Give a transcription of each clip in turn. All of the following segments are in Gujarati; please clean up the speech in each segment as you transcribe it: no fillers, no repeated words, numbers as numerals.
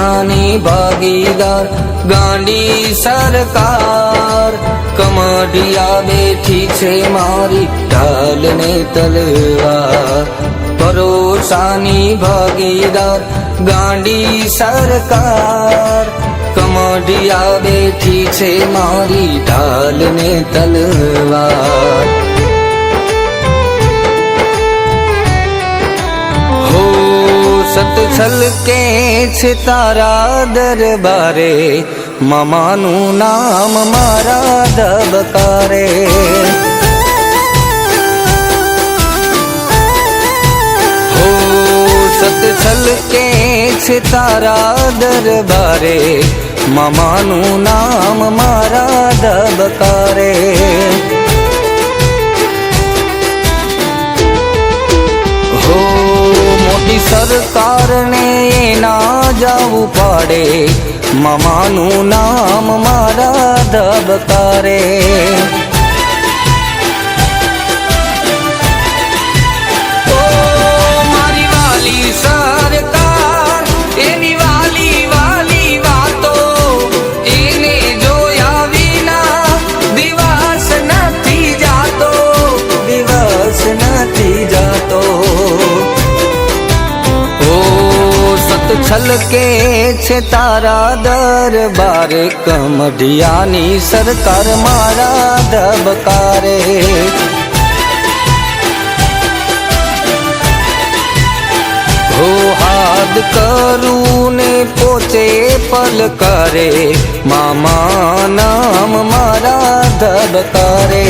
શાની ભાગીદાર ગાંડી સરકાર। કમઢિયા બેઠી છે મારી ઢાલ ને તલવાર, ભરોસાની ભાગીદાર ગાંડી સરકાર। કમઢિયા બેઠી છે મારી ઢાલ ને તલવાર। સત છલકે છે તારા દરબારે, મામાનું નામ મારા ધબકારે। હો સત છલકે છે તારા દરબારે, મામાનું નામ મારા ધબકારે। મોટી સરકારને ના જાવું પડે, મામાનું નામ મારા ધબકારે। ઓ મારી વાલી સરકાર, એની વાલી વાલી વાતો, એને જોયા વિના દિવસ નથી જાતો, દિવસ નથી જાતો। છલકે છે તારા દરબારે, કમઢિયાની સરકાર મારા ધબકારે। હો હાથ કરું ને પોચે પલકારે, મામા નામ મારા ધબકારે।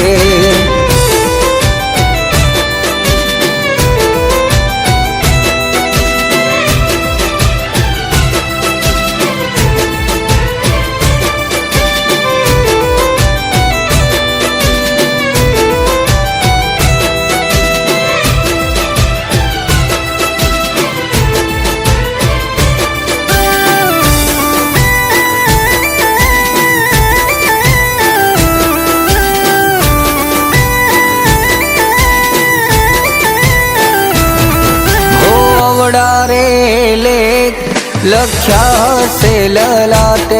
લખ્યા છે લલાટે,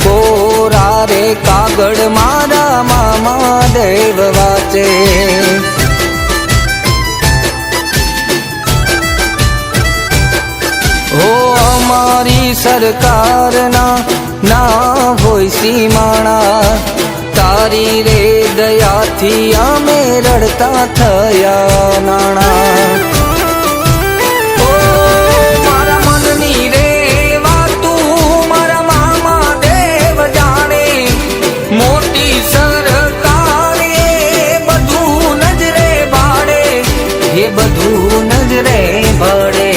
કોરા રે કાગળ મારા મામા દેવ વાંચે। હો અમારી સરકારના ના હોય સીમાણા, તારી રે દયાથી અમે રડતા થયા નાણા। એ બધું નજરે ભળે।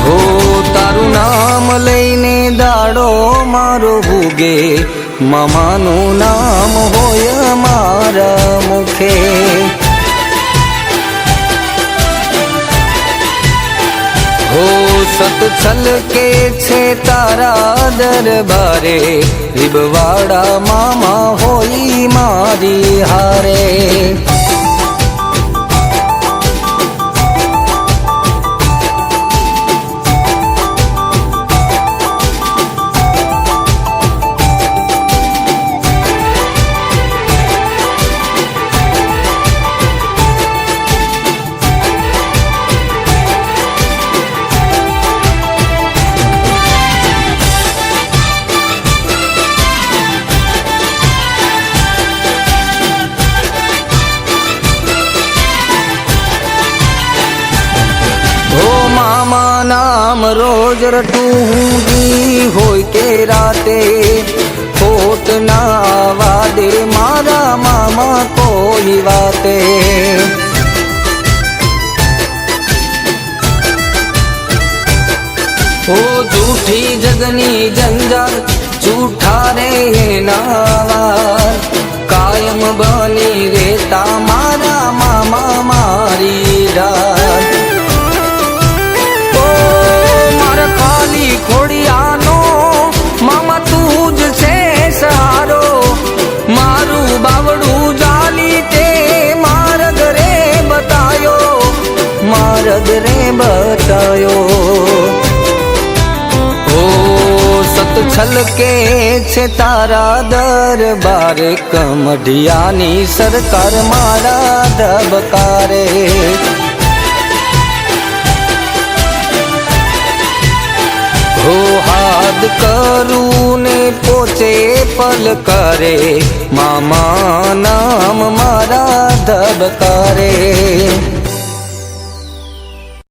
હો તારું નામ લઈને દાડો મારો ભૂગે, મામાનું નામ હોય મારા મુખે। હો સત છલકે છે તારા દરબારે, રીબવાડા મામા હોય મારી હારે। નામ રોજ રટું દી હોય કે રાતે, ખોટ ના વાદે મારા મામા કોઈ વાતે। ઓ જૂઠી જગની જંજાર, જૂઠા રે નાવાર, કાયમ બની રહેતા મારા મામા મારી ડાર। ખોડિયાનો મામા તું જ છે સહારો, મારું બાવડું જાલી તે માર્ગ રે બતાયો, માર્ગ રે બતાયો। છલકે છે તારા દરબારે, કમઢિયાની સરકાર મારા ધબકારે. હો હાથ કરું ને પોચે પલ કરે, મામા નામ મારા ધબકારે.